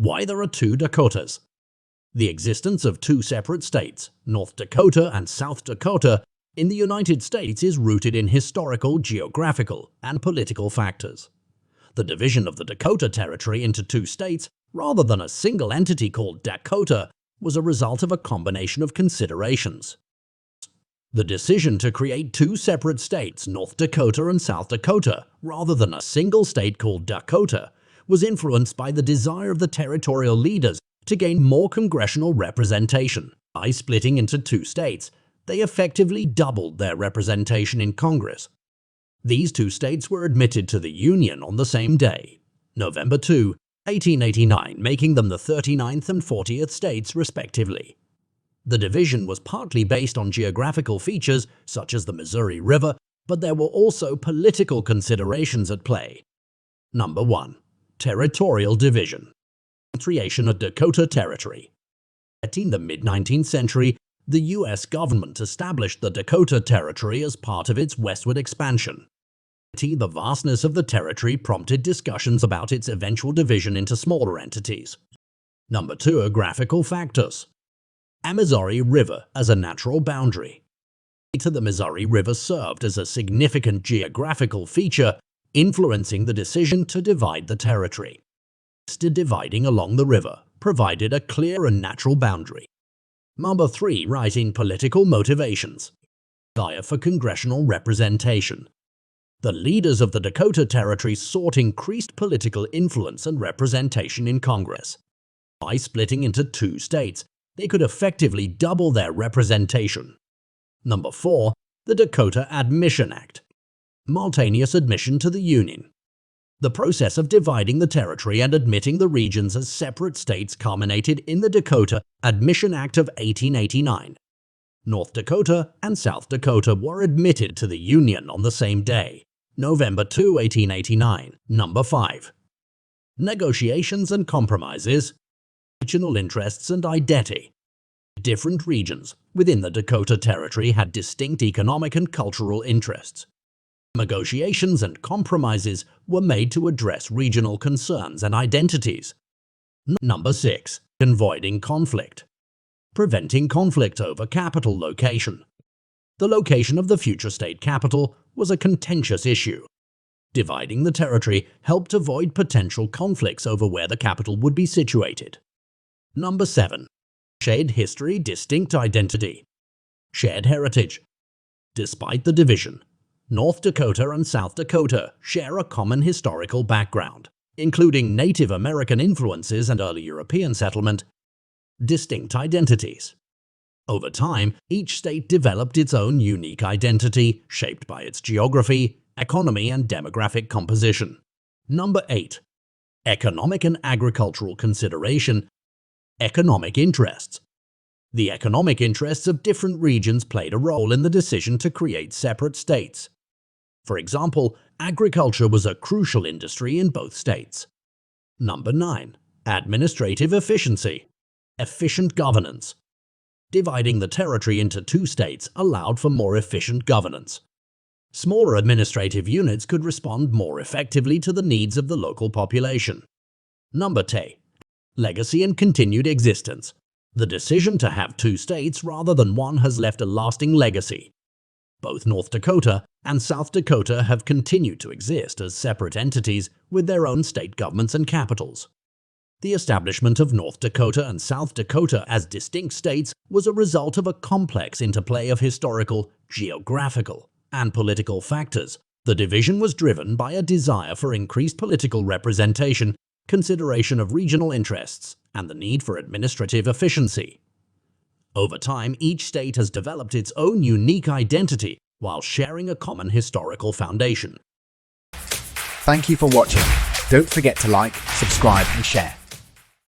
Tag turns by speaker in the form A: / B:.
A: Why there are two Dakotas. The existence of two separate states, North Dakota and South Dakota, in the United States is rooted in historical, geographical, and political factors. The division of the Dakota Territory into two states, rather than a single entity called Dakota, was a result of a combination of considerations. The decision to create two separate states, North Dakota and South Dakota, rather than a single state called Dakota, was influenced by the desire of the territorial leaders to gain more congressional representation. By splitting into two states, they effectively doubled their representation in Congress. These two states were admitted to the Union on the same day, November 2, 1889, making them the 39th and 40th states respectively. The division was partly based on geographical features such as the Missouri River, but there were also political considerations at play. Number 1. Territorial division. Creation of Dakota Territory. In the mid-19th century, the U.S. government established the Dakota Territory as part of its westward expansion. The vastness of the territory prompted discussions about its eventual division into smaller entities. Number 2. Geographical factors. Missouri River as a natural boundary. The Missouri River served as a significant geographical feature, influencing the decision to divide the territory. Dividing along the river provided a clear and natural boundary. Number 3. Rising political motivations. Desire for congressional representation. The leaders of the Dakota Territory sought increased political influence and representation in Congress. By splitting into two states, they could effectively double their representation. Number 4. The Dakota Admission Act. Simultaneous admission to the Union. The process of dividing the territory and admitting the regions as separate states culminated in the Dakota Admission Act of 1889. North Dakota and South Dakota were admitted to the Union on the same day, November 2, 1889. Number 5. Negotiations and compromises. Regional interests and identity. Different regions within the Dakota Territory had distinct economic and cultural interests. Negotiations and compromises were made to address regional concerns and identities. Number 6. Avoiding conflict. Preventing conflict over capital location. The location of the future state capital was a contentious issue. Dividing the territory helped avoid potential conflicts over where the capital would be situated. Number 7. Shared history, distinct identity. Shared heritage. Despite the division, North Dakota and South Dakota share a common historical background, including Native American influences and early European settlement. Distinct identities. Over time, each state developed its own unique identity, shaped by its geography, economy, and demographic composition. Number 8. Economic and agricultural consideration. Economic interests. The economic interests of different regions played a role in the decision to create separate states. For example, agriculture was a crucial industry in both states. Number 9. Administrative efficiency. Efficient governance. Dividing the territory into two states allowed for more efficient governance. Smaller administrative units could respond more effectively to the needs of the local population. Number 10. Legacy and continued existence. The decision to have two states rather than one has left a lasting legacy. Both North Dakota and South Dakota have continued to exist as separate entities with their own state governments and capitals. The establishment of North Dakota and South Dakota as distinct states was a result of a complex interplay of historical, geographical, and political factors. The division was driven by a desire for increased political representation, consideration of regional interests, and the need for administrative efficiency. Over time, each state has developed its own unique identity while sharing a common historical foundation.
B: Thank you for watching. Don't forget to like, subscribe, and share.